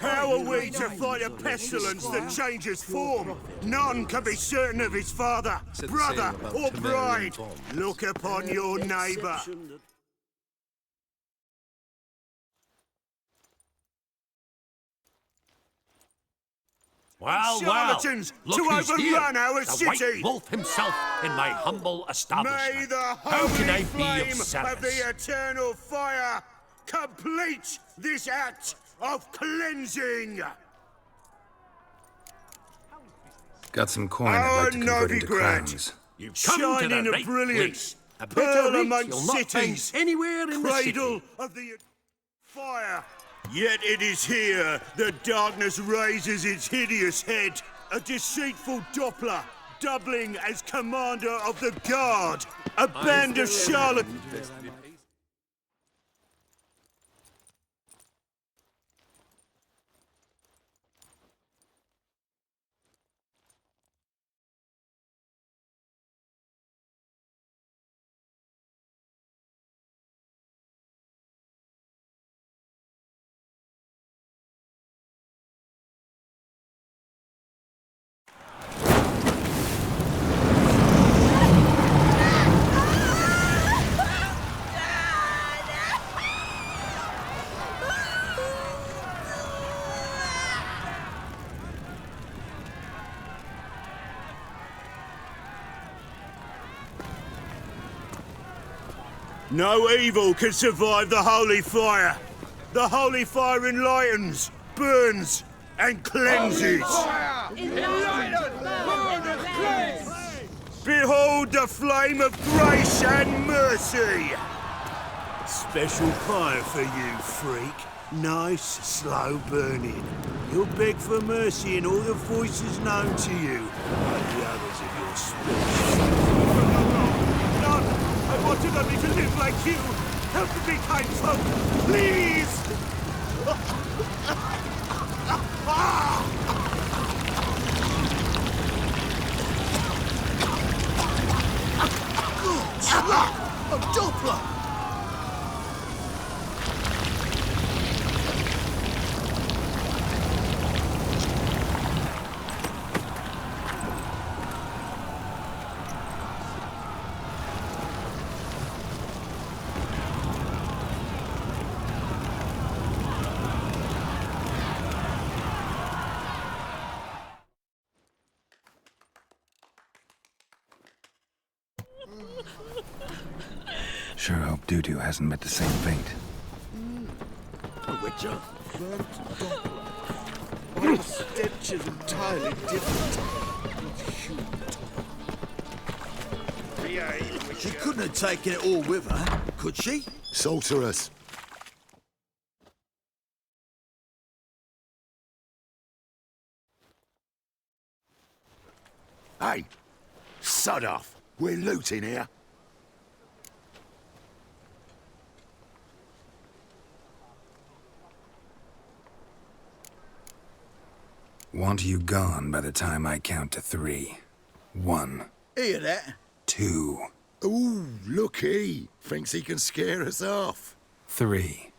How are we to fight a pestilence that changes form? None can be certain of his father, brother, or bride. Look upon your neighbour. Well, Charlatans look to who's here. overrun our The city. White Wolf himself in my humble establishment. May the How can I holy be flame of of service? the eternal fire complete this act of cleansing. Got some coin I'd like to convert into crowns. You come to Shining the of right brilliance, place. A better pearl reach amongst you'll not find cities, anywhere in the city. cradle of the fire. Yet it is here that darkness raises its hideous head, a deceitful Doppler, doubling as commander of the guard, a band of charlatans. No evil can survive the holy fire. The holy fire enlightens, burns, and cleanses. Behold the flame of grace and mercy. Special fire for you, freak. Nice, slow burning. You'll beg for mercy in all the voices known to you, like the others of your species. None! I wanted only to live like you! Help me, kind folk! Please! A Doppler! Sure hope Dudu hasn't met the same fate. A Witcher? Burnt Doppler. My stench is entirely different. She couldn't have taken it all with her, could she? Sorceress. Hey, sod off. We're looting here. Want you gone by the time I count to 3. 1. Hear that? 2. Ooh, looky. Thinks he can scare us off. 3.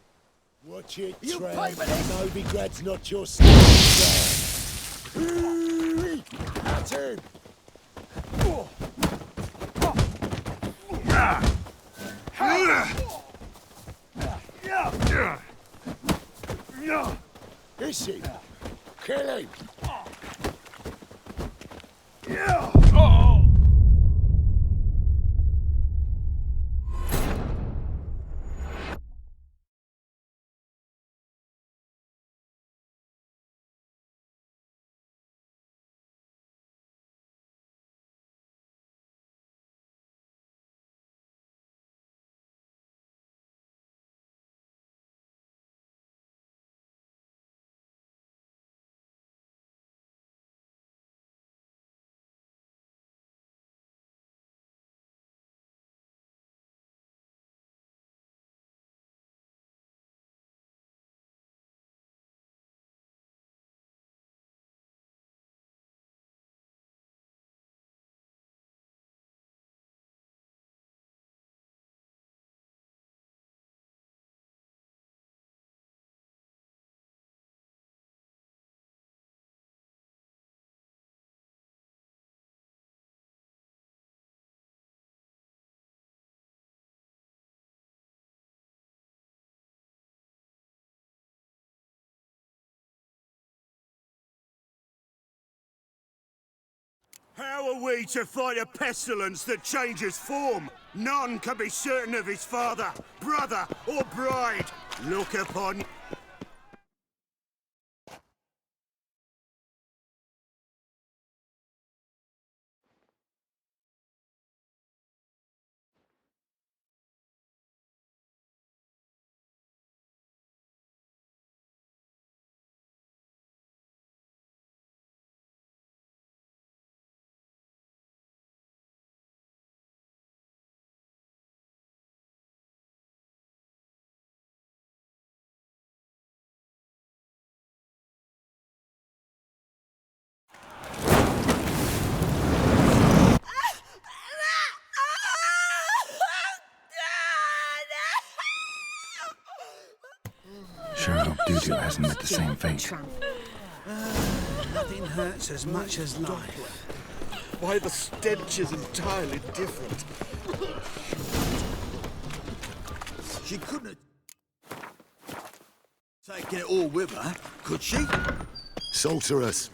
Watch it, You Tram. pay for this? Novigrad's not your style. At him! Is he? Kill him! How are we to fight a pestilence that changes form? None can be certain of his father, brother, or bride. Look upon... Sure hope Dudu hasn't met the same fate. Nothing hurts as much as life. Why, the stench is entirely different. She couldn't have taken it all with her, could she? Sorceress.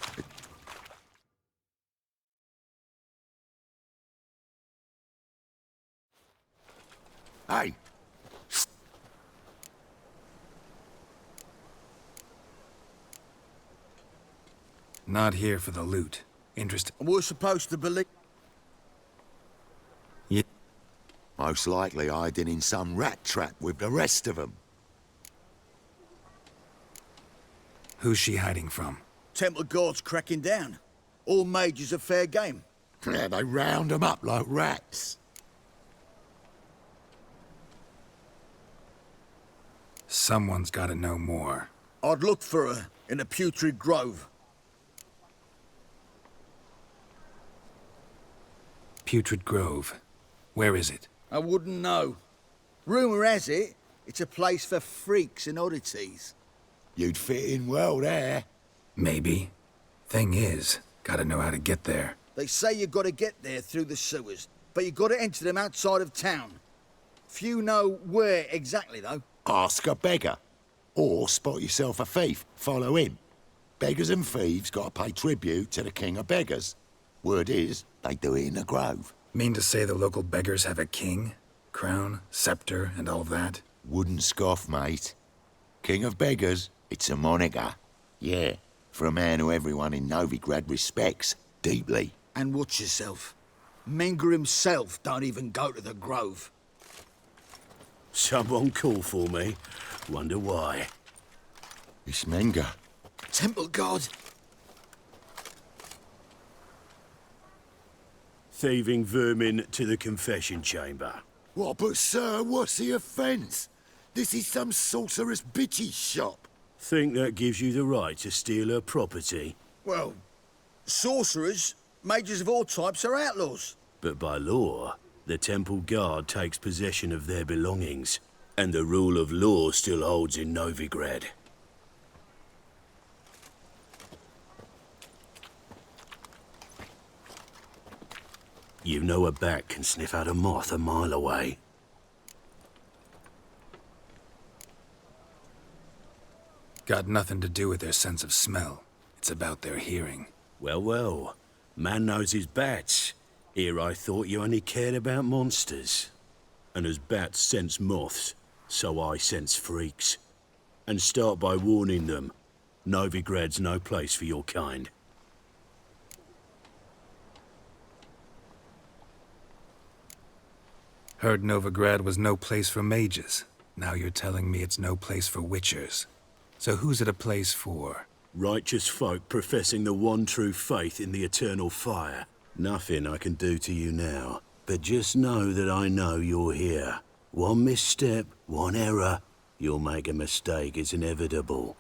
Hey, Not here for the loot. Interest... We're supposed to believe... Yeah. most likely hiding in some rat trap with the rest of them. Who's she hiding from? Temple Guard's cracking down. All mages are fair game. Yeah, they round them up like rats. Someone's gotta know more. I'd look for her in the Putrid Grove. Putrid Grove. Where is it? I wouldn't know. Rumour has it, it's a place for freaks and oddities. You'd fit in well there. Maybe. Thing is, gotta know how to get there. They say you gotta get there through the sewers, but you gotta enter them outside of town. Few know where exactly, though. Ask a beggar. Or spot yourself a thief, follow him. Beggars and thieves gotta pay tribute to the king of beggars. Word is, they do it in the grove. Mean to say the local beggars have a king? Crown, scepter, and all that? Wouldn't scoff, mate. King of beggars, it's a moniker. Yeah, for a man who everyone in Novigrad respects deeply. And watch yourself. Menger himself don't even go to the Grove. Someone call for me. Wonder why. It's Menger. Temple Guard. Thieving vermin to the confession chamber. What, but sir, what's the offence? This is some sorceress bitch's shop. Think that gives you the right to steal her property? Well, sorcerers, mages of all types are outlaws. But by law, the Temple Guard takes possession of their belongings, and the rule of law still holds in Novigrad. You know a bat can sniff out a moth a mile away. Got nothing to do with their sense of smell. It's about their hearing. Well, well. Man knows his bats. Here I thought you only cared about monsters. And as bats sense moths, so I sense freaks. And start by warning them. Novigrad's no place for your kind. Heard Novigrad was no place for mages. Now you're telling me it's no place for witchers. So who's it a place for? Righteous folk professing the one true faith in the eternal fire. Nothing I can do to you now, but just know that I know you're here. One misstep, one error, you'll make a mistake, it's inevitable.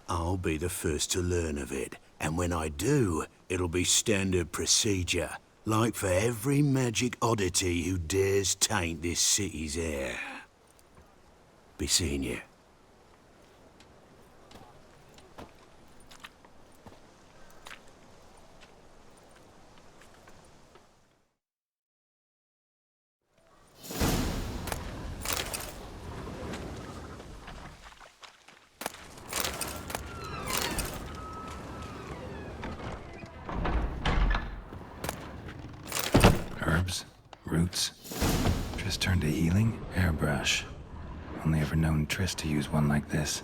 I'll be the first to learn of it, and when I do, it'll be standard procedure, like for every magic oddity who dares taint this city's air. Be seeing you. Herbs? Roots? Triss turned to healing? Hairbrush. Only ever known Triss to use one like this.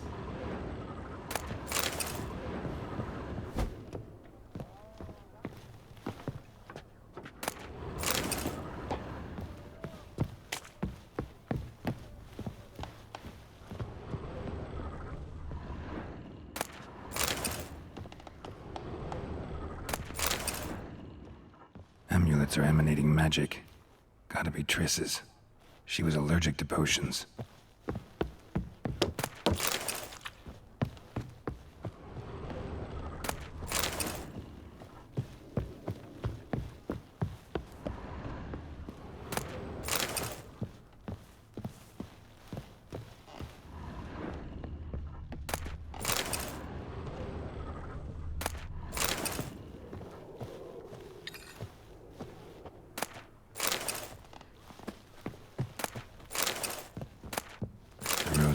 Amulets are emanating magic. Gotta be Triss's. She was allergic to potions.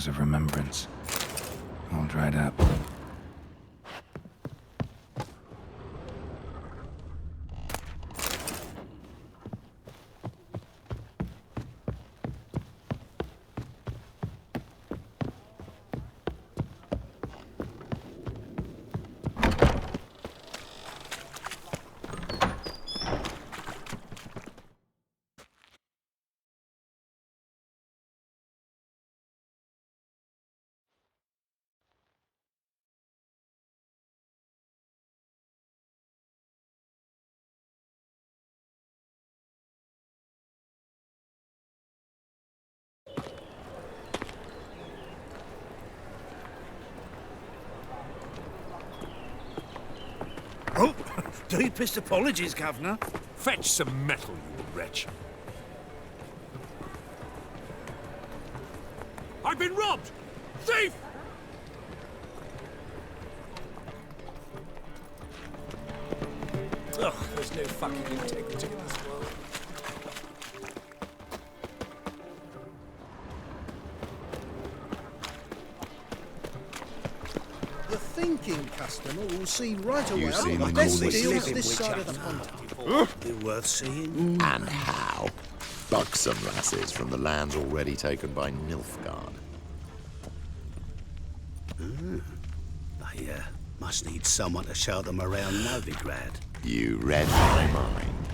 Of remembrance, all dried up. Oh, deepest apologies, Governor. Fetch some metal, you wretch. I've been robbed! Thief! Ugh, there's no fucking integrity in this world. The thinking customer will see right away. You seem the like best all this deals living this with side you. of the pond. Be worth seeing. And how? Buxom lasses from the lands already taken by Nilfgaard. They must need someone to show them around Novigrad. You read my mind.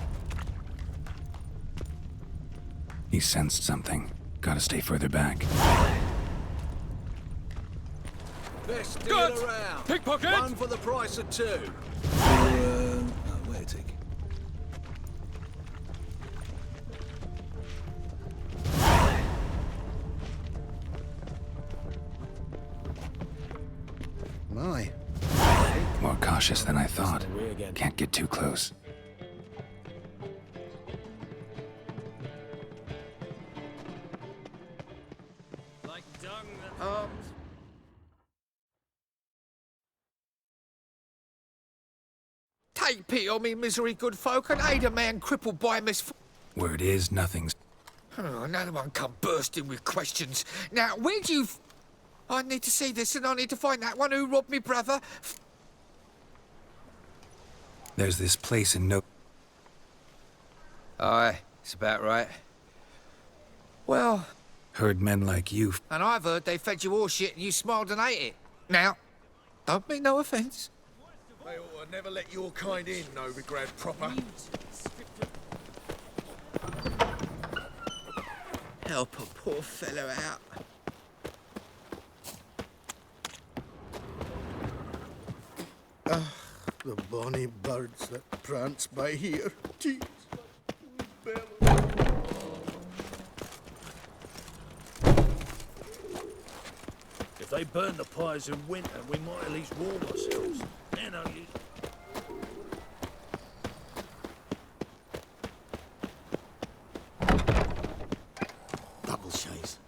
He sensed something. Gotta stay further back. Best deal around. Pickpocket! One for the price of two. Wait a tick. My. More cautious than I thought. Can't get too close. Take pity on me, misery, good folk, and aid a man crippled by Word is, nothing's... Oh, no one come bursting with questions. Now, where do you... I need to see this, and I need to find that one who robbed me brother. There's this place in No... Aye, it's about right. Well, Heard men like you... and I've heard they fed you all shit and you smiled and ate it. Now, don't mean no offence. They ought to never let your kind in, Novigrad proper. Help a poor fellow out. The bonny birds that prance by here. Jeez. If they burn the pyres in winter, we might at least warm ourselves. Then I'll use... Double shades.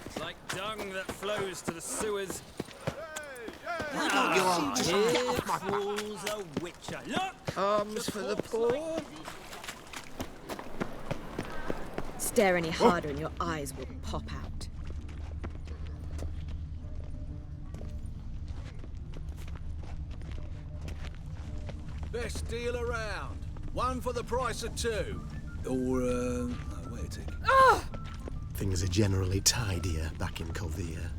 It's like dung that flows to the sewers. Here falls a witcher. Look! Arms for the poor. Stare any harder and your eyes will pop out. Best deal around. One for the price of two. Or, oh, wait a tick. Things are generally tidier back in Calvia.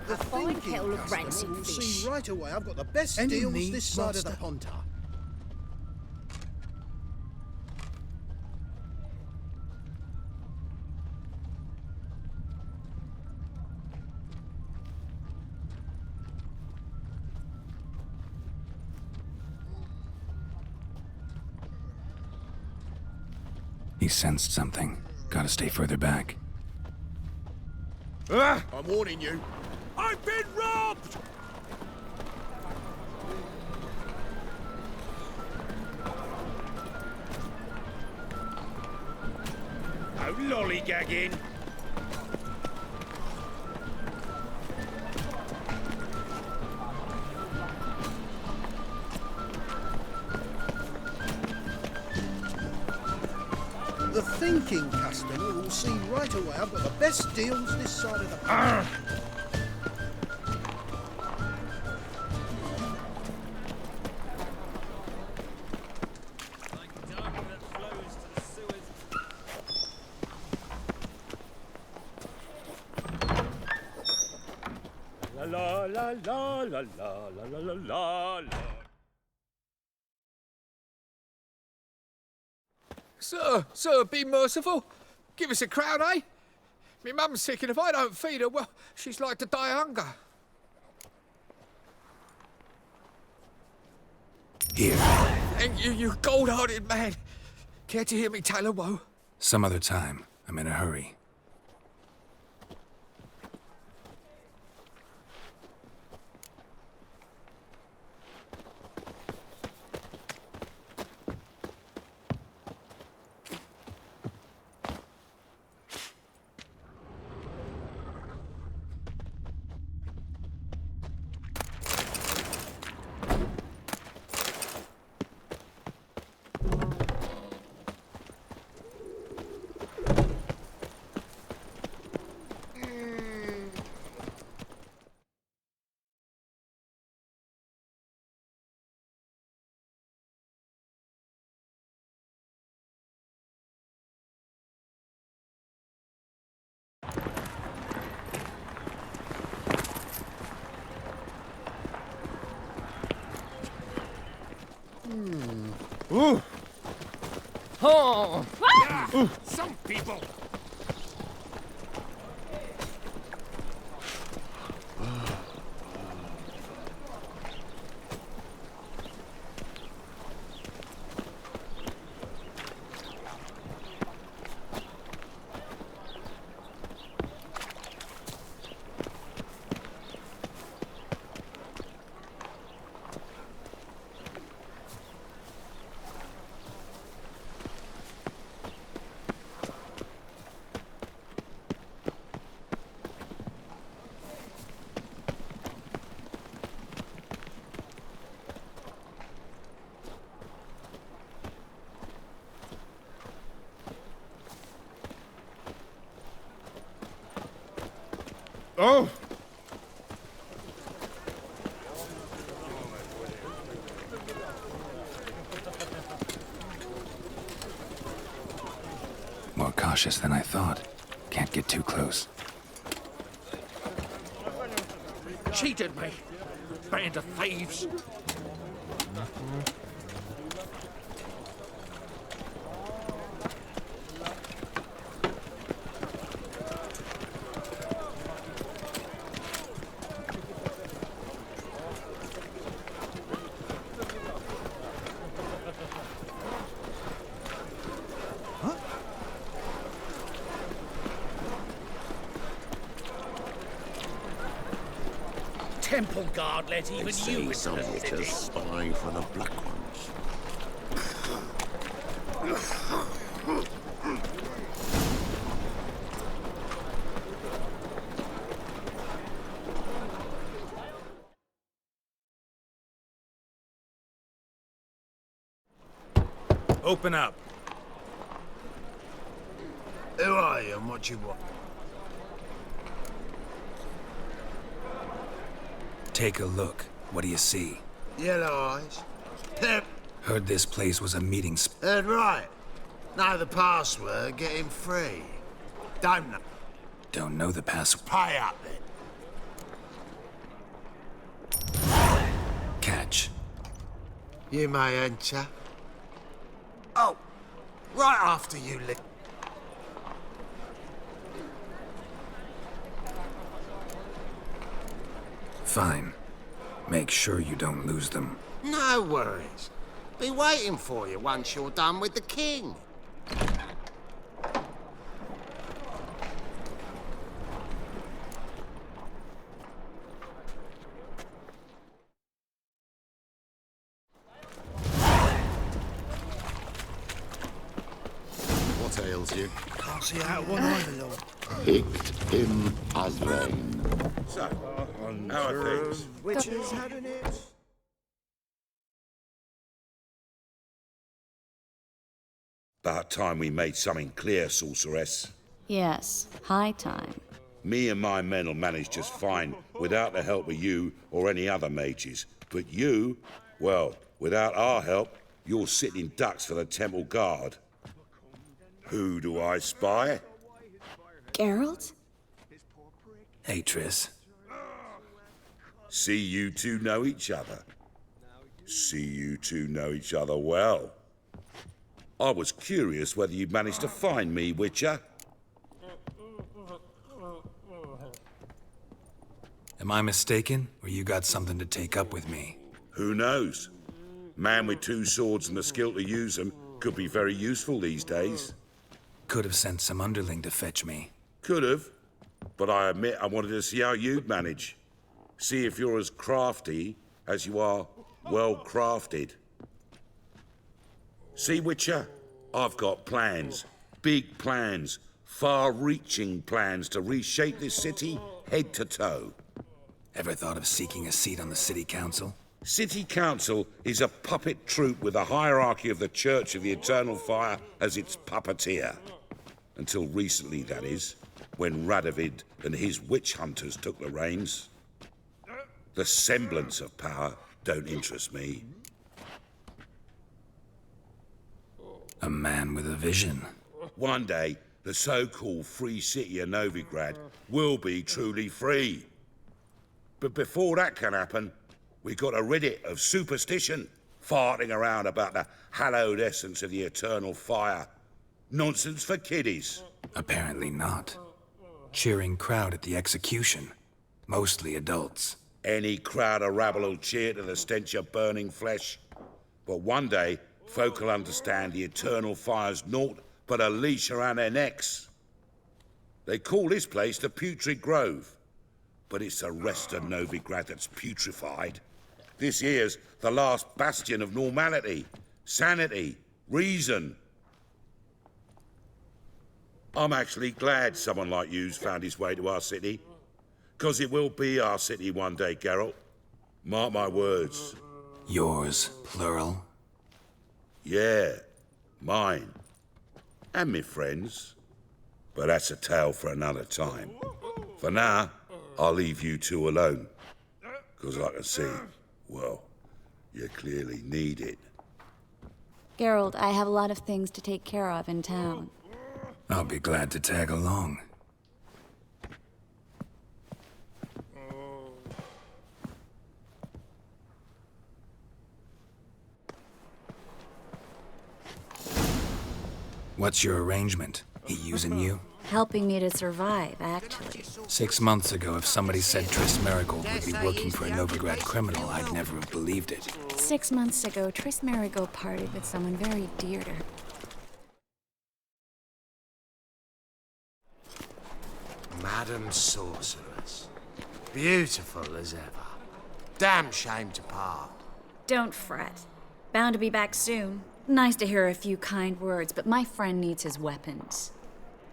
The fine thinking kettle of customer rancid will fish. see right away I've got the best Any deals need, this side of the master? Pontar. He sensed something. Gotta stay further back. I'm warning you. I've been robbed! No lollygagging. The thinking customer will see right away I've got the best deals this side of the Pontar. Like dung that flows to the sewers. La la la la la la la la la la. Sir, be merciful. Give us a crown, eh? Me mum's sick, and if I don't feed her, well, she's like to die of hunger. Here. Thank you, you gold-hearted man. Care to hear me tell a woe? Some other time. I'm in a hurry. Some people. Oh! More cautious than I thought. Can't get too close. Cheated me. Band of thieves. Temple guard let even you See into some the witches city. spy for the black ones. Open up. Who are you and what you want? Take a look. What do you see? Yellow eyes. Pip. Heard this place was a meeting spot. Heard right. Know the password, get him free. Don't know. Don't know the password. Pay up then. Catch. You may enter. Oh, right after you live. Fine. Make sure you don't lose them. No worries. Be waiting for you once you're done with the king. What ails you? Can't see out one either, Lord. Hict im Azrain. So, how are things? Witches having it. About time we made something clear, sorceress. Yes, high time. Me and my men'll manage just fine without the help of you or any other mages. But you, well, without our help, you're sitting ducks for the temple guard. Who do I spy? Geralt? Hey, Triss. See you two know each other. See you two know each other well. I was curious whether you'd managed to find me, Witcher. Am I mistaken, or you got something to take up with me? Who knows? Man with two swords and the skill to use them could be very useful these days. Could have sent some underling to fetch me. Could have, but I admit I wanted to see how you'd manage. See if you're as crafty as you are well-crafted. See, Witcher, I've got plans. Big plans. Far-reaching plans to reshape this city head to toe. Ever thought of seeking a seat on the city council? City Council is a puppet troupe with the hierarchy of the Church of the Eternal Fire as its puppeteer. Until recently, that is, when Radovid and his witch hunters took the reins. The semblance of power don't interest me. A man with a vision. One day, the so-called free city of Novigrad will be truly free. But before that can happen, we got to rid it of superstition, farting around about the hallowed essence of the eternal fire. Nonsense for kiddies. Apparently not. Cheering crowd at the execution. Mostly adults. Any crowd of rabble will cheer to the stench of burning flesh. But one day, folk will understand the eternal fire's naught but a leash around their necks. They call this place the Putrid Grove, but it's the rest of Novigrad that's putrefied. This here's the last bastion of normality, sanity, reason. I'm actually glad someone like you's found his way to our city, 'cause it will be our city one day, Geralt. Mark my words. Yours, plural? Yeah, mine. And me friends. But that's a tale for another time. For now, I'll leave you two alone. 'Cause I can see, well, you clearly need it. Geralt, I have a lot of things to take care of in town. I'll be glad to tag along. What's your arrangement? He using you? Helping me to survive, actually. 6 months ago, if somebody said Triss Marigold would be working for a Novigrad criminal, I'd never have believed it. 6 months ago, Triss Marigold parted with someone very dear to her. Madam Sorceress. Beautiful as ever. Damn shame to part. Don't fret. Bound to be back soon. Nice to hear a few kind words, but my friend needs his weapons.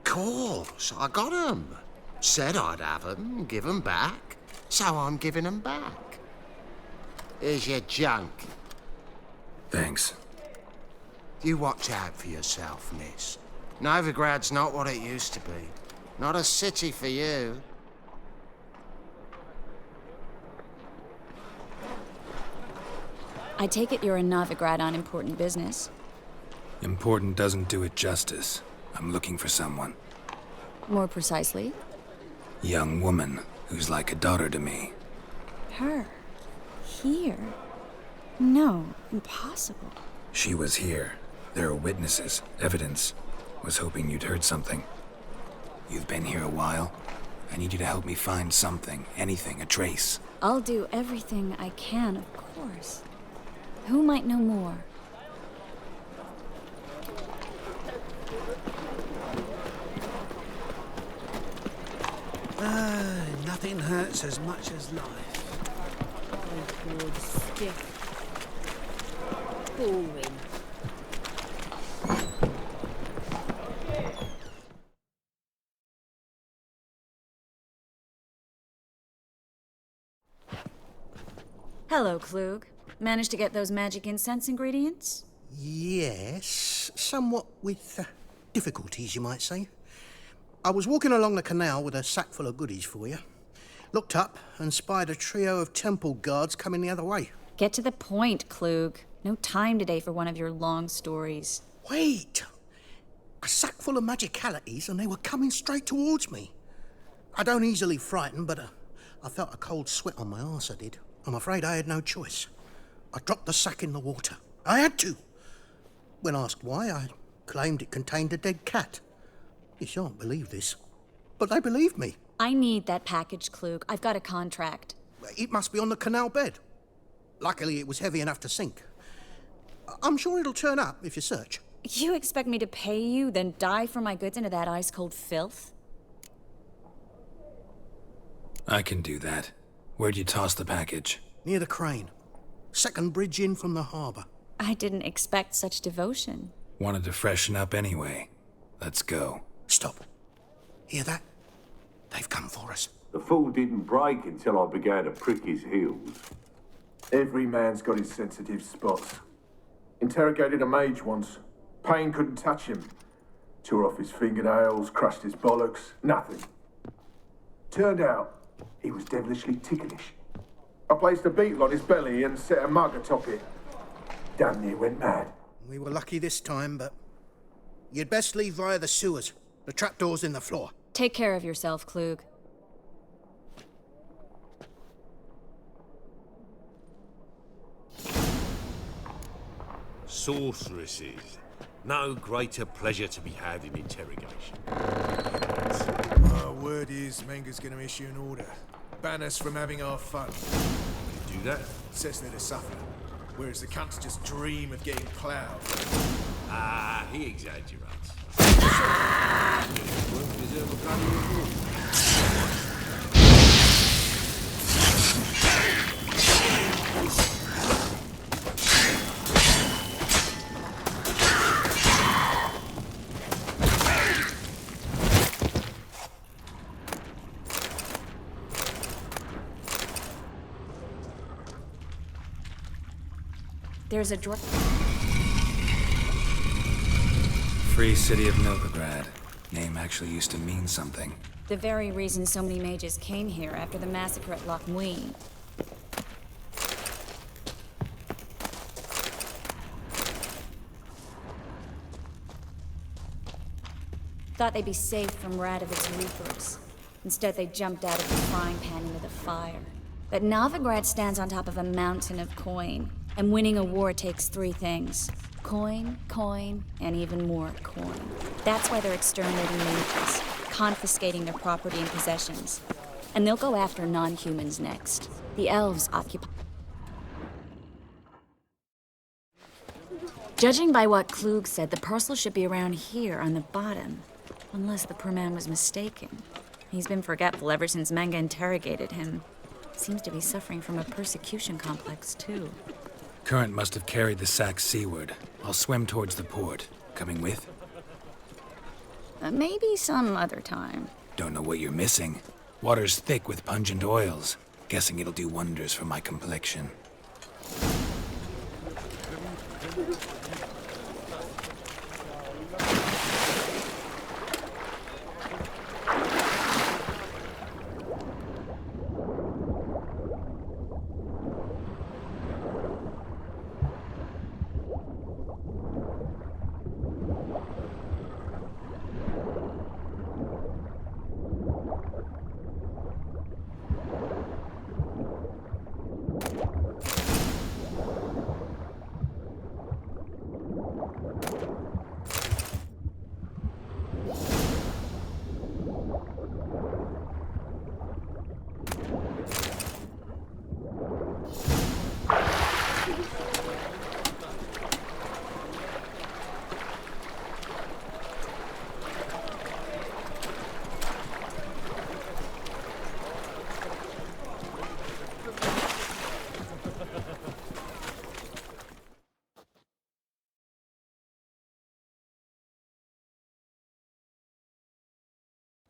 Course, I got 'em. Said I'd have 'em, give 'em back. So I'm giving 'em back. Here's your junk. Thanks. You watch out for yourself, miss. Novigrad's not what it used to be. Not a city for you. I take it you're in Novigrad on important business. Important doesn't do it justice. I'm looking for someone. More precisely? Young woman who's like a daughter to me. Her? Here? No, impossible. She was here. There are witnesses, evidence. Was hoping you'd heard something. You've been here a while. I need you to help me find something, anything, a trace. I'll do everything I can, of course. Who might know more? Nothing hurts as much as life. Awkward, stiff, boring. Hello, Klug. Managed to get those magic incense ingredients? Yes, somewhat with difficulties, you might say. I was walking along the canal with a sack full of goodies for you. Looked up and spied a trio of temple guards coming the other way. Get to the point, Klug. No time today for one of your long stories. Wait! A sack full of magicalities and they were coming straight towards me. I don't easily frighten, but I felt a cold sweat on my arse, I did. I'm afraid I had no choice. I dropped the sack in the water. I had to. When asked why, I claimed it contained a dead cat. You shan't believe this, but they believed me. I need that package, Klug. I've got a contract. It must be on the canal bed. Luckily, it was heavy enough to sink. I'm sure it'll turn up if you search. You expect me to pay you, then dive for my goods into that ice-cold filth? I can do that. Where'd you toss the package? Near the crane. Second bridge in from the harbour. I didn't expect such devotion. Wanted to freshen up anyway. Let's go. Stop. Hear that? They've come for us. The fool didn't break until I began to prick his heels. Every man's got his sensitive spots. Interrogated a mage once. Pain couldn't touch him. Tore off his fingernails, crushed his bollocks, nothing. Turned out, he was devilishly ticklish. I placed a beetle on his belly and set a mug atop it. Damn near went mad. We were lucky this time, but you'd best leave via the sewers. The trapdoor's in the floor. Take care of yourself, Klug. Sorceresses. No greater pleasure to be had in interrogation. Word is Menger's gonna issue an order. Ban us from having our fun. You do that? Says they're to suffer. Whereas the cunts just dream of getting ploughed. Ah, he exaggerates. There's a Free City of Novigrad. Name actually used to mean something. The very reason so many mages came here after the massacre at Loch Muin. Thought they'd be safe from Radovid's reapers. Instead, they jumped out of the frying pan into the fire. But Novigrad stands on top of a mountain of coin, and winning a war takes three things. Coin, coin, and even more coin. That's why they're exterminating mages, confiscating their property and possessions. And they'll go after non-humans next. The elves occupy... Judging by what Klug said, the parcel should be around here on the bottom. Unless the poor man was mistaken. He's been forgetful ever since Menge interrogated him. Seems to be suffering from a persecution complex, too. Current must have carried the sack seaward. I'll swim towards the port. Coming with? Maybe some other time. Don't know what you're missing. Water's thick with pungent oils. Guessing it'll do wonders for my complexion.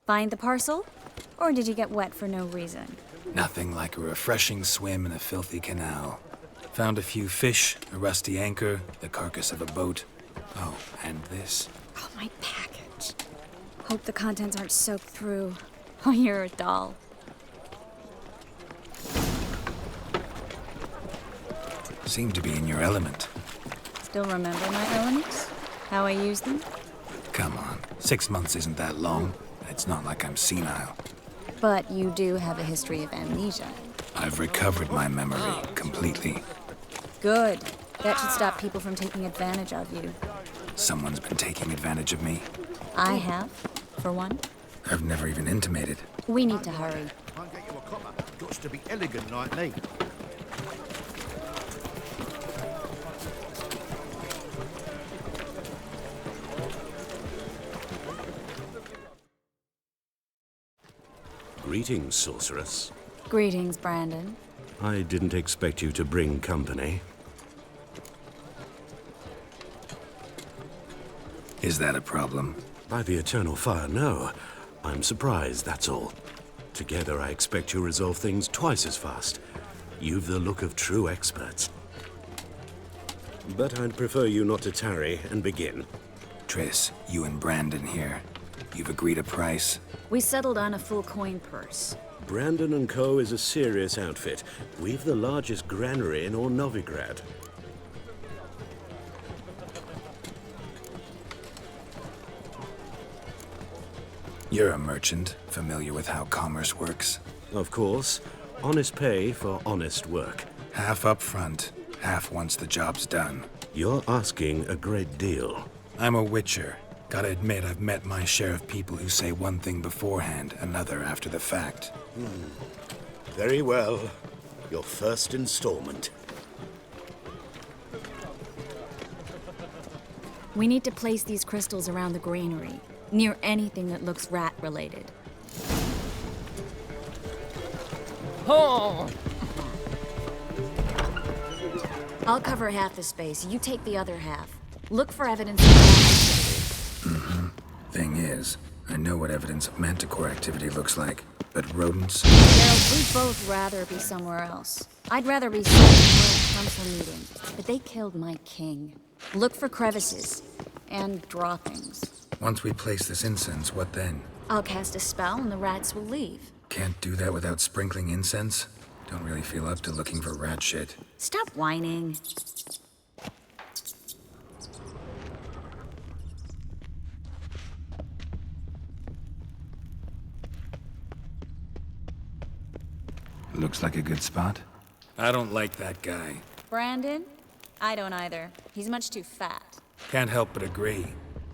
Find the parcel? Or did you get wet for no reason? Nothing like a refreshing swim in a filthy canal. Found a few fish, a rusty anchor, the carcass of a boat. Oh, and this. Oh, my package. Hope the contents aren't soaked through. Oh, you're a doll. Seem to be in your element. Still remember my elements? How I use them? Come on, 6 months isn't that long. It's not like I'm senile. But you do have a history of amnesia. I've recovered my memory completely. Good. That should stop people from taking advantage of you. Someone's been taking advantage of me. I have, for one. I've never even intimated. We need to hurry. Can't get you a copper. Got to be elegant like me. Greetings, sorceress. Greetings, Brandon. I didn't expect you to bring company. Is that a problem? By the eternal fire, no. I'm surprised, that's all. Together, I expect you resolve things twice as fast. You've the look of true experts. But I'd prefer you not to tarry and begin. Triss, you and Brandon here. You've agreed a price? We settled on a full coin purse. Brandon & Co. is a serious outfit. We've the largest granary in all Novigrad. You're a merchant, familiar with how commerce works? Of course. Honest pay for honest work. Half up front, half once the job's done. You're asking a great deal. I'm a witcher. Gotta admit, I've met my share of people who say one thing beforehand, another after the fact. Very well. Your first installment. We need to place these crystals around the granary, near anything that looks rat-related. Oh! I'll cover half the space. You take the other half. Look for evidence of Thing is, I know what evidence of manticore activity looks like, but rodents? Gerald, we'd both rather be somewhere else. I'd rather be somewhere at a council meeting, but they killed my king. Look for crevices, and draw things. Once we place this incense, what then? I'll cast a spell and the rats will leave. Can't do that without sprinkling incense? Don't really feel up to looking for rat shit. Stop whining. Looks like a good spot. I don't like that guy. Brandon? I don't either. He's much too fat. Can't help but agree.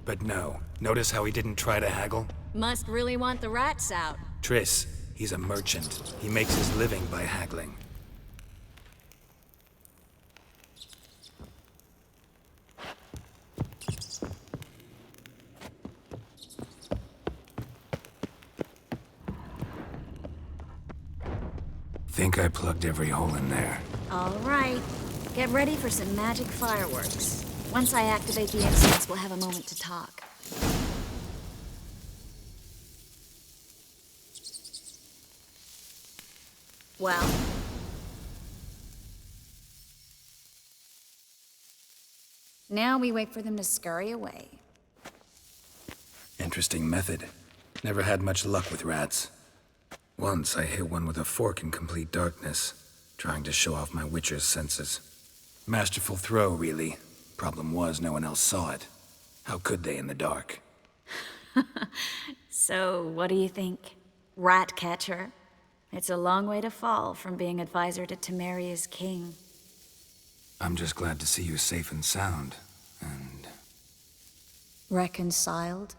But no, notice how he didn't try to haggle? Must really want the rats out. Triss, he's a merchant. He makes his living by haggling. Think I plugged every hole in there. All right. Get ready for some magic fireworks. Once I activate the incense, we'll have a moment to talk. Well? Now we wait for them to scurry away. Interesting method. Never had much luck with rats. Once I hit one with a fork in complete darkness, trying to show off my witcher's senses. Masterful throw, really. Problem was, no one else saw it. How could they in the dark? So, what do you think? Rat catcher? It's a long way to fall from being advisor to Temeria's king. I'm just glad to see you safe and sound, and... Reconciled?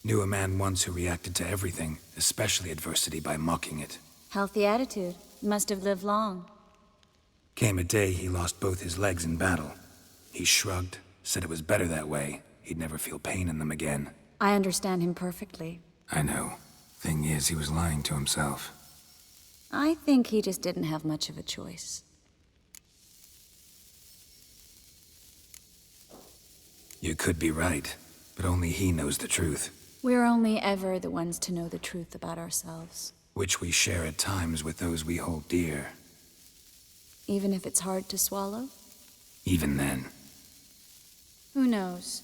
Knew a man once who reacted to everything, especially adversity, by mocking it. Healthy attitude. Must have lived long. Came a day he lost both his legs in battle. He shrugged, said it was better that way. He'd never feel pain in them again. I understand him perfectly. I know. Thing is, he was lying to himself. I think he just didn't have much of a choice. You could be right, but only he knows the truth. We're only ever the ones to know the truth about ourselves. Which we share at times with those we hold dear. Even if it's hard to swallow? Even then. Who knows?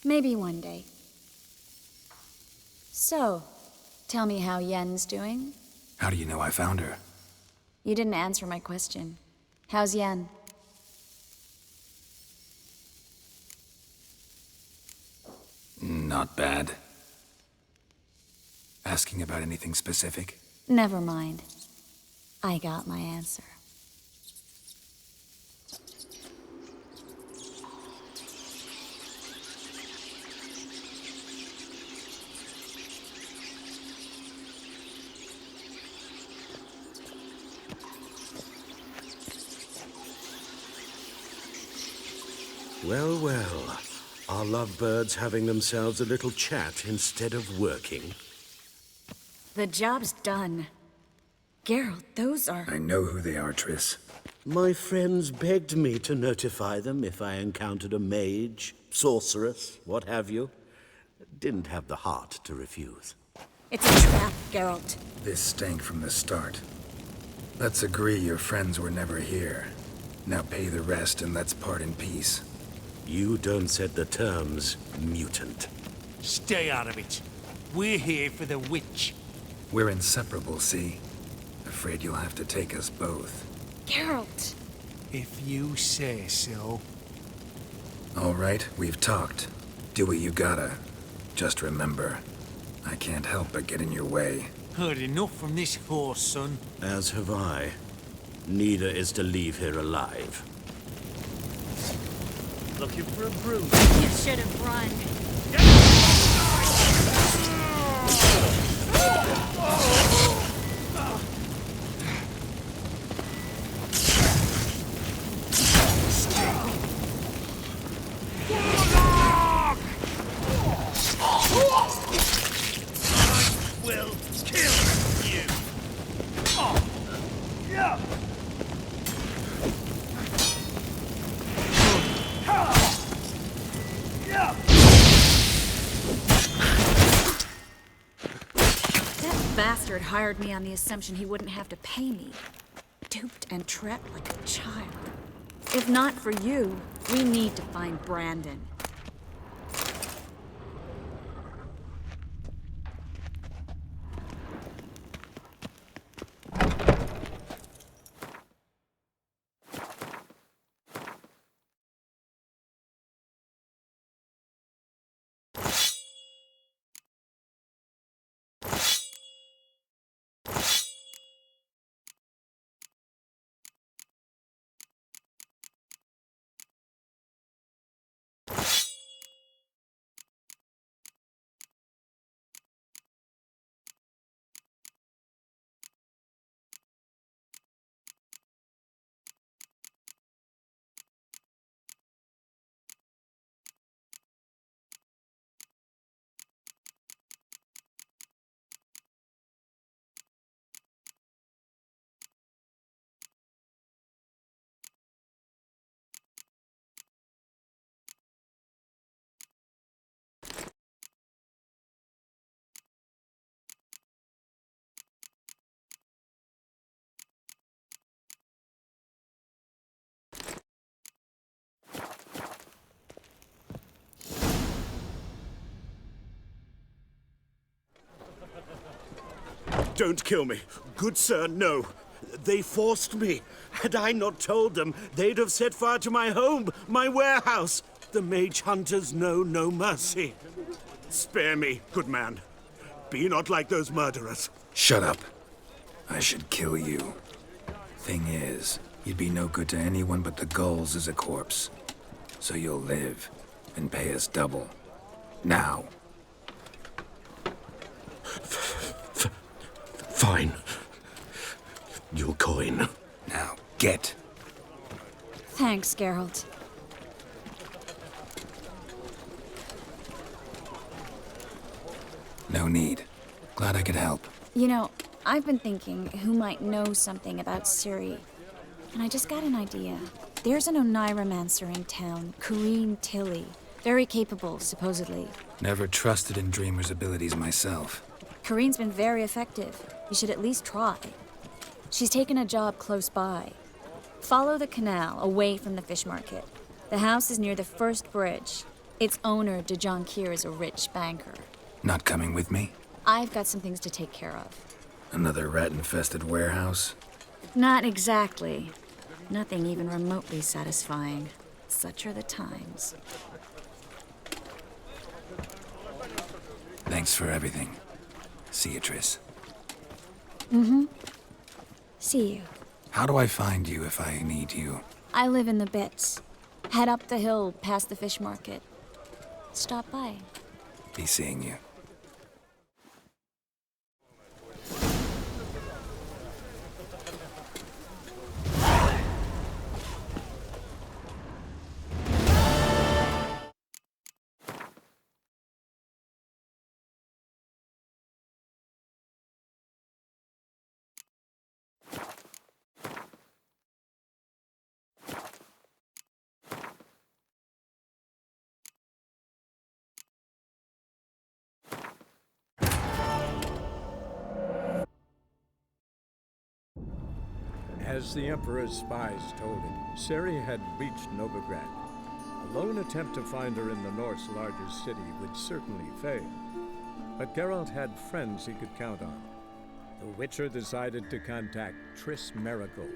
Maybe one day. So, tell me how Yen's doing? How do you know I found her? You didn't answer my question. How's Yen? Not bad. Asking about anything specific? Never mind. I got my answer. Well, well. Are lovebirds having themselves a little chat instead of working? The job's done. Geralt, those are... I know who they are, Triss. My friends begged me to notify them if I encountered a mage, sorceress, what have you. Didn't have the heart to refuse. It's a trap, Geralt. This stank from the start. Let's agree your friends were never here. Now pay the rest and let's part in peace. You don't set the terms, mutant. Stay out of it. We're here for the witch. We're inseparable, see? Afraid you'll have to take us both. Geralt! If you say so. All right, we've talked. Do what you gotta. Just remember, I can't help but get in your way. Heard enough from this horse, son. As have I. Neither is to leave here alive. Looking for a bruise. You should have run. Will kill you. Yeah. That bastard hired me on the assumption he wouldn't have to pay me. Duped and trapped like a child. If not for you, we need to find Brandon. Don't kill me. Good sir, no. They forced me. Had I not told them, they'd have set fire to my home, my warehouse. The mage hunters know no mercy. Spare me, good man. Be not like those murderers. Shut up. I should kill you. Thing is, you'd be no good to anyone but the gulls as a corpse. So you'll live and pay us double. Now. Fine. Your coin. Now, get. Thanks, Geralt. No need. Glad I could help. You know, I've been thinking who might know something about Ciri. And I just got an idea. There's an Oneiromancer in town, Corrine Tilly. Very capable, supposedly. Never trusted in Dreamer's abilities myself. Kareen's been very effective. You should at least try. She's taken a job close by. Follow the canal, away from the fish market. The house is near the first bridge. Its owner, DeJohn Kier, is a rich banker. Not coming with me? I've got some things to take care of. Another rat-infested warehouse? Not exactly. Nothing even remotely satisfying. Such are the times. Thanks for everything. See you, Triss. Mm-hmm. See you. How do I find you if I need you? I live in the Bits. Head up the hill past the fish market. Stop by. Be seeing you. As the Emperor's spies told him, Ciri had reached Novigrad. A lone attempt to find her in the North's largest city would certainly fail. But Geralt had friends he could count on. The Witcher decided to contact Triss Merigold.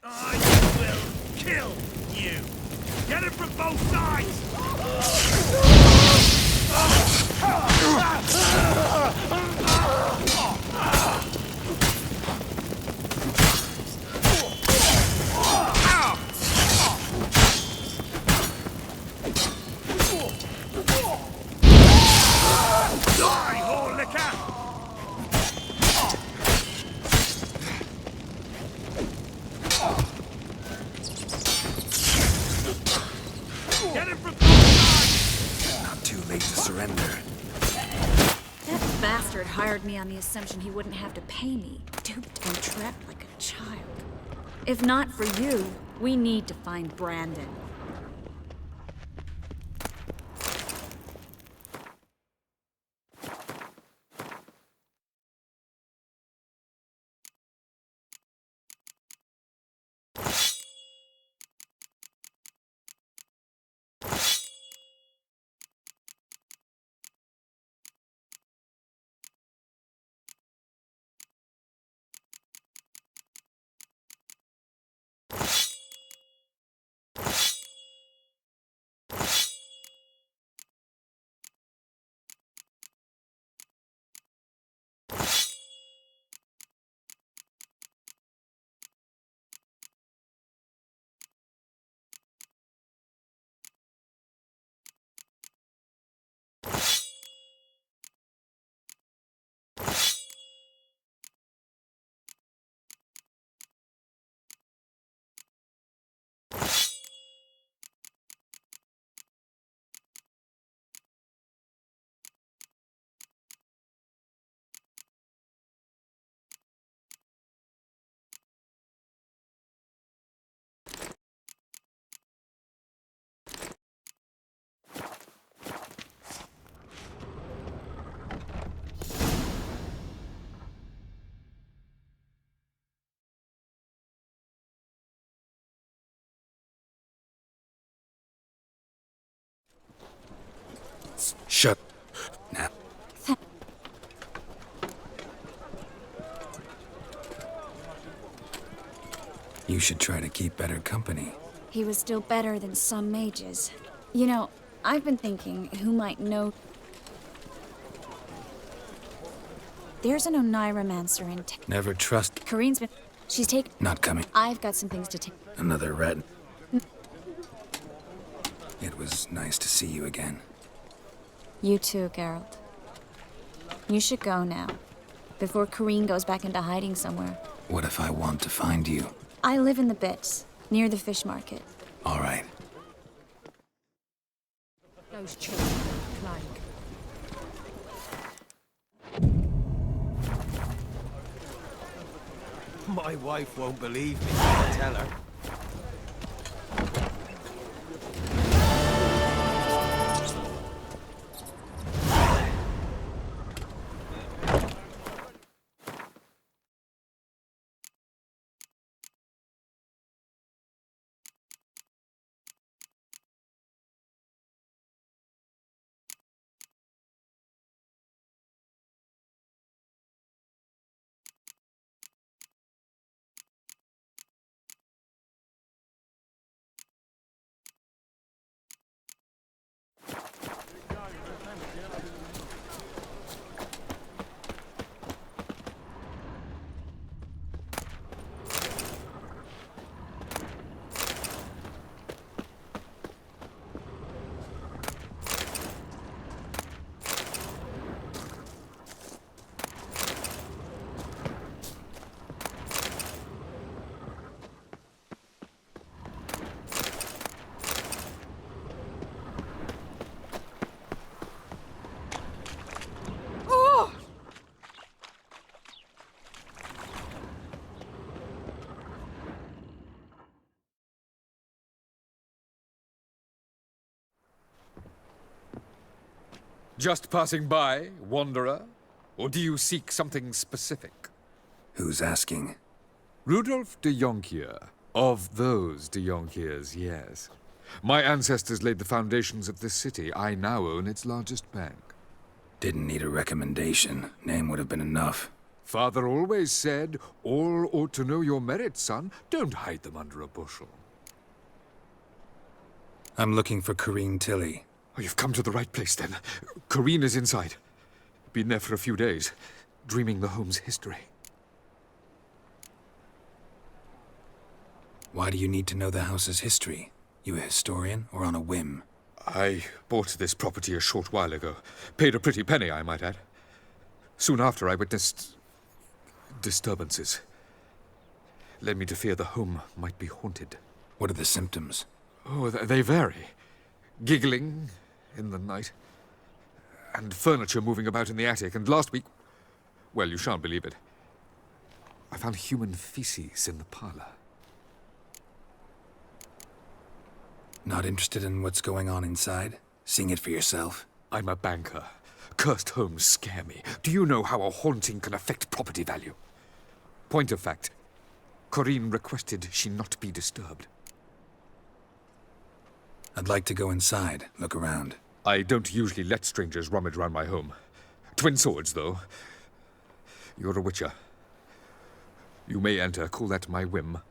I will kill you! Get it from both sides! Die, whore liquor! Get him from Not too late to surrender. That bastard hired me on the assumption he wouldn't have to pay me. Duped and trapped like a child. If not for you, we need to find Brandon. Shut now. You should try to keep better company. He was still better than some mages. You know, I've been thinking who might know. There's an Oneiromancer in town. Never trust. Corrine's been. She's taken. Not coming. I've got some things to take. Another rat. It was nice to see you again. You too, Geralt. You should go now, before Corrine goes back into hiding somewhere. What if I want to find you? I live in the Bits, near the fish market. All right. Those children, Clank. My wife won't believe me, I tell her. Just passing by, wanderer? Or do you seek something specific? Who's asking? Rudolf de Jonkier. Of those de Jonkiers, yes. My ancestors laid the foundations of this city. I now own its largest bank. Didn't need a recommendation. Name would have been enough. Father always said, all ought to know your merits, son. Don't hide them under a bushel. I'm looking for Corrine Tilly. Oh, you've come to the right place, then. Corrine is inside. Been there for a few days, dreaming the home's history. Why do you need to know the house's history? You a historian, or on a whim? I bought this property a short while ago. Paid a pretty penny, I might add. Soon after, I witnessed disturbances. Led me to fear the home might be haunted. What are the symptoms? Oh, they vary. Giggling in the night, and furniture moving about in the attic, and last week, well, you shan't believe it, I found human feces in the parlor. Not interested in what's going on inside? Seeing it for yourself? I'm a banker. Cursed homes scare me. Do you know how a haunting can affect property value? Point of fact, Corrine requested she not be disturbed. I'd like to go inside, look around. I don't usually let strangers rummage around my home. Twin swords, though. You're a witcher. You may enter, call that my whim.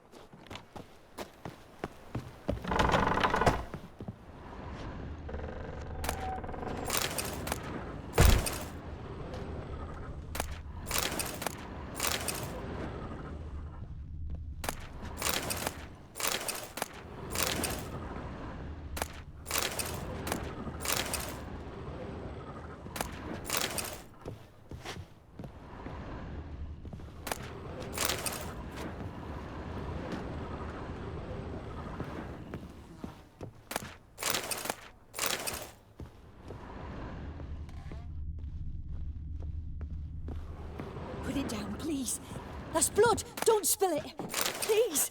Put it down, please. That's blood. Don't spill it. Please.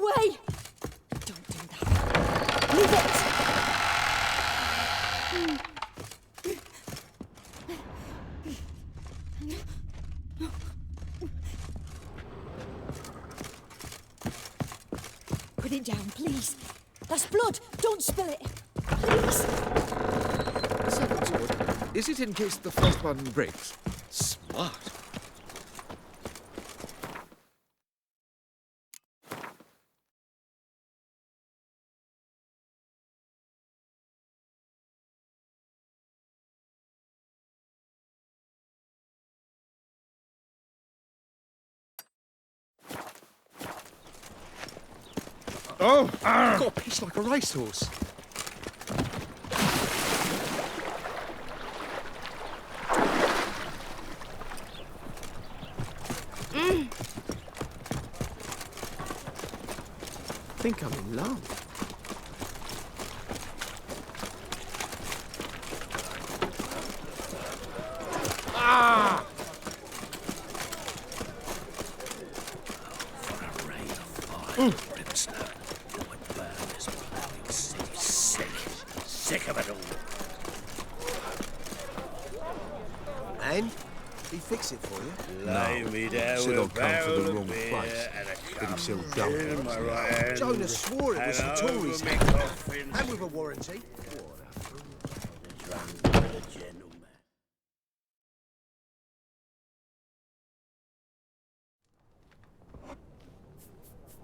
away! Don't do that. Leave it! Put it down, please. That's blood. Don't spill it. Please. Second sword. Is it in case the first one breaks? Smart. Oh! Got a piece like a racehorse. I think I'm in love. Ah! Sick of it all. And? He fix it for you? Lay me down Said I'd come for the with a wrong beer place. and a Did he sell cum dumb in ones my now? right hand Jonah swore it was and the Tories. over me coffin. And with a warranty.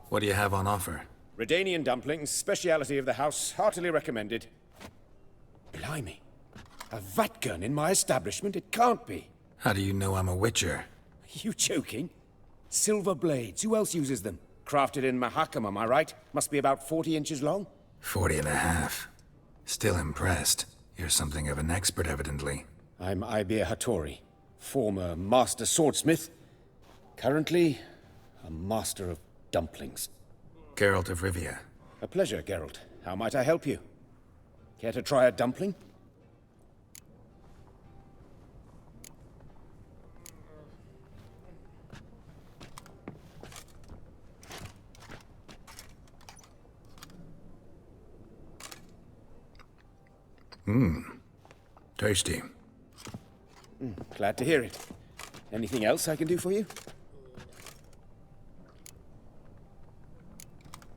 What do you have on offer? Redanian dumplings, speciality of the house, heartily recommended. Blimey. A vat gun in my establishment? It can't be. How do you know I'm a witcher? You joking? Silver blades, who else uses them? Crafted in Mahakam, am I right? Must be about 40 inches long? 40 and a half. Still impressed. You're something of an expert, evidently. I'm Ibir Hattori, former master swordsmith. Currently, a master of dumplings. Geralt of Rivia. A pleasure, Geralt. How might I help you? Care to try a dumpling? Tasty. Glad to hear it. Anything else I can do for you?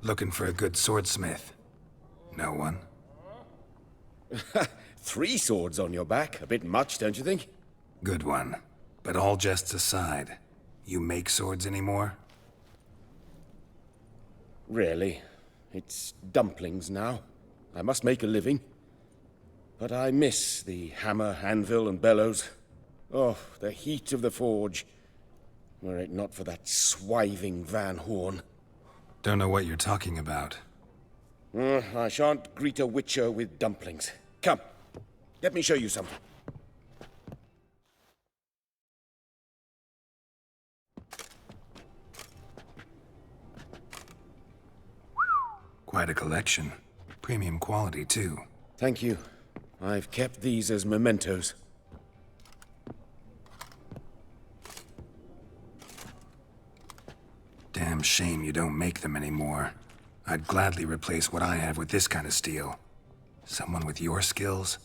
Looking for a good swordsmith. No one? 3 swords on your back. A bit much, don't you think? Good one. But all jests aside, you make swords anymore? Really. It's dumplings now. I must make a living. But I miss the hammer, anvil, and bellows. Oh, the heat of the forge. Were it not for that swiving Van Horn. Don't know what you're talking about. I shan't greet a witcher with dumplings. Come, let me show you something. Quite a collection. Premium quality, too. Thank you. I've kept these as mementos. Damn shame you don't make them anymore. I'd gladly replace what I have with this kind of steel. Someone with your skills?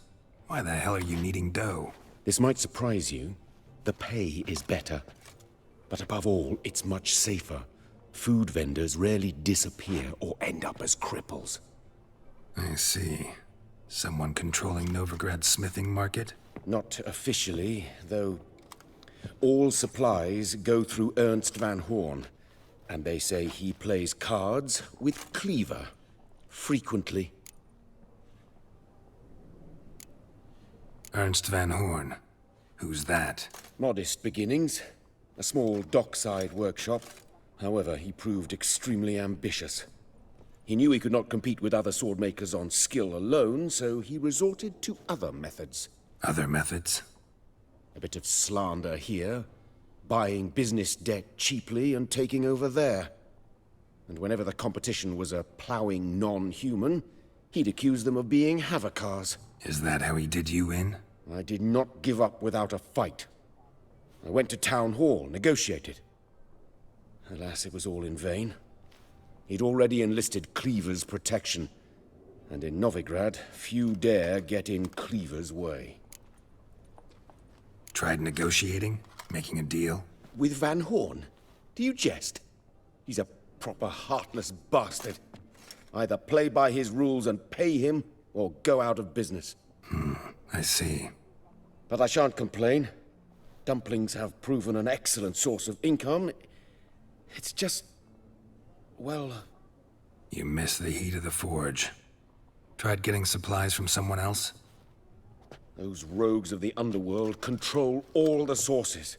Why the hell are you needing dough? This might surprise you. The pay is better. But above all, it's much safer. Food vendors rarely disappear or end up as cripples. I see. Someone controlling Novigrad's smithing market? Not officially, though all supplies go through Ernst Van Horn. And they say he plays cards with Cleaver. Frequently. Ernst Van Horn. Who's that? Modest beginnings. A small dockside workshop. However, he proved extremely ambitious. He knew he could not compete with other swordmakers on skill alone, so he resorted to other methods. Other methods? A bit of slander here, buying business debt cheaply and taking over there. And whenever the competition was a ploughing non-human, he'd accuse them of being Havakars. Is that how he did you in? I did not give up without a fight. I went to Town Hall, negotiated. Alas, it was all in vain. He'd already enlisted Cleaver's protection. And in Novigrad, few dare get in Cleaver's way. Tried negotiating? Making a deal? With Van Horn? Do you jest? He's a proper heartless bastard. Either play by his rules and pay him, or go out of business. I see. But I shan't complain. Dumplings have proven an excellent source of income. It's just... well... You miss the heat of the forge. Tried getting supplies from someone else? Those rogues of the underworld control all the sources.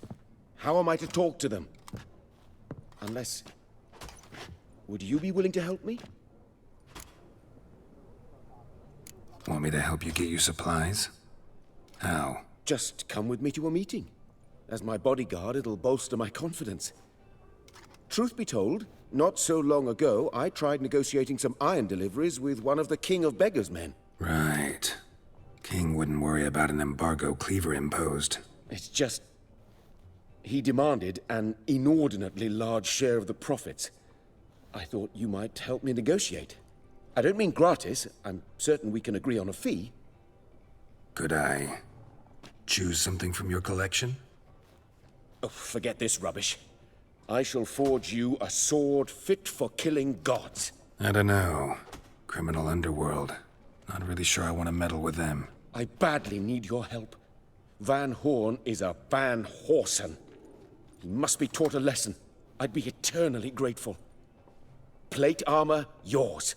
How am I to talk to them? Unless... Would you be willing to help me? Want me to help you get you supplies? How? Just come with me to a meeting. As my bodyguard, it'll bolster my confidence. Truth be told, not so long ago, I tried negotiating some iron deliveries with one of the King of Beggars' men. Right. King wouldn't worry about an embargo Cleaver imposed. It's just... he demanded an inordinately large share of the profits. I thought you might help me negotiate. I don't mean gratis. I'm certain we can agree on a fee. Could I choose something from your collection? Oh, forget this rubbish. I shall forge you a sword fit for killing gods. I don't know. Criminal underworld. Not really sure I want to meddle with them. I badly need your help. Van Horn is a Van Horsen. He must be taught a lesson. I'd be eternally grateful. Plate armor, yours.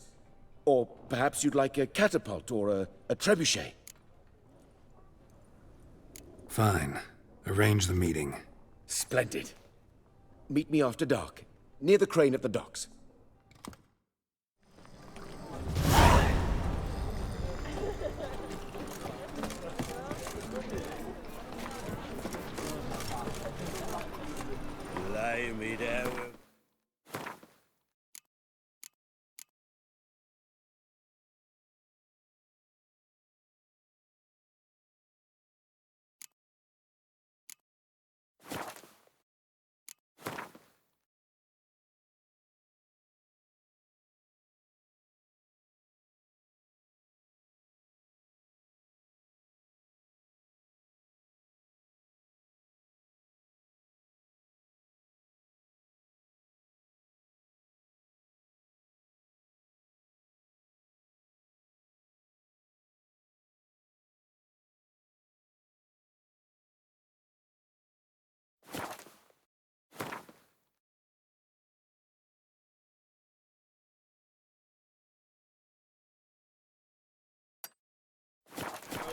Or perhaps you'd like a catapult or a trebuchet. Fine. Arrange the meeting. Splendid. Meet me after dark, near the crane at the docks. Lay me down.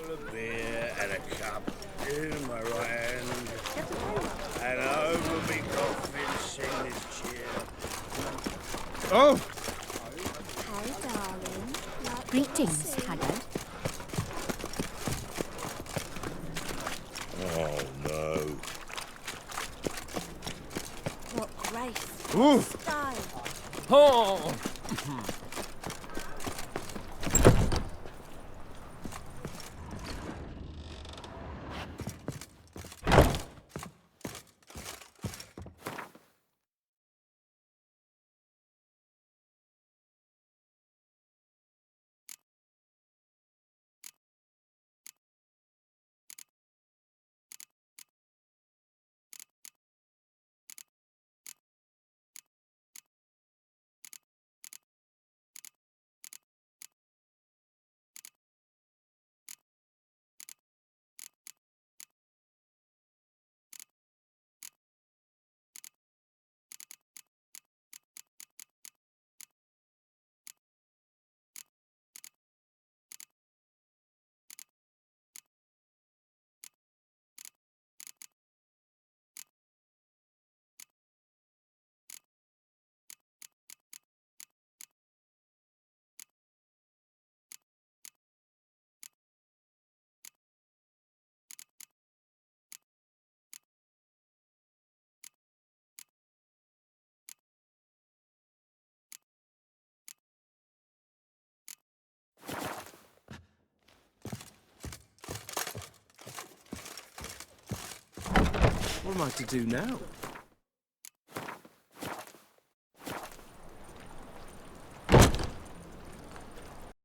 A beer and a cup in my right hand, and over me coffin sing this cheer. Oh! Hey, darling. Greetings, Haggard. Oh, no. What grace. Ooh. Style. Oh! What am I to do now?